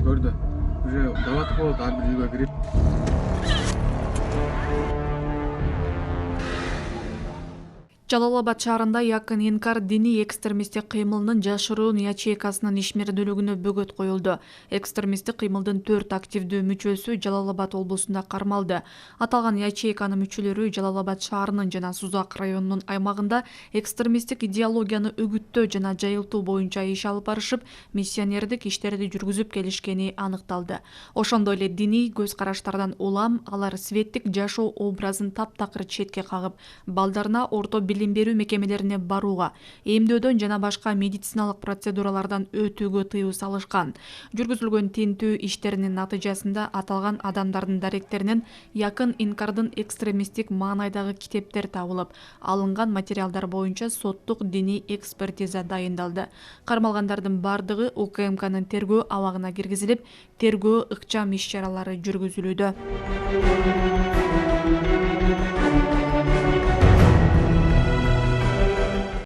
көрдү. Уже даватып болот ар бир үйгө кирип. Жалал-Абад шаарында Якын Инкар диний экстремисттик кыймылынын жашыруун ячейкасынын ишмердүүлүгүнө бөгөт коюлду. Экстремисттик кыймылдын 4 активдүү мүчөсү Жалал-Абад облусунда кармалды. Аталган ячейканын мүчөлөрү Жалал-Абад шаарынын жана Сузак районунун аймагында экстремисттик идеологияны үгүттөө жана жайылтуу боюнча иш алып барышып, миссионердик иштерди жүргүзүп келишкени аныкталды. Ошондой эле диний көз караштардан улам алар светтик жашоо образын таптакыр четке кагып, балдарына орто билим берүү мекемелерине барууга, эмдөөдөн жана башка медициналык процедуралардан өтүүгө тыюу салышкан. Жүргүзүлгөн тинтүү иштеринин натыйжасында аталган адамдардын даректеринен Якын Инкардын экстремисттик маанайдагы китептер табылып, алынган материалдар боюнча соттук диний экспертиза дайындалды. Кармалгандардын бардыгы УКМКнын тергөө абагына киргизилип, тергөө ыкчам иш чаралары жүргүзүлүүдө.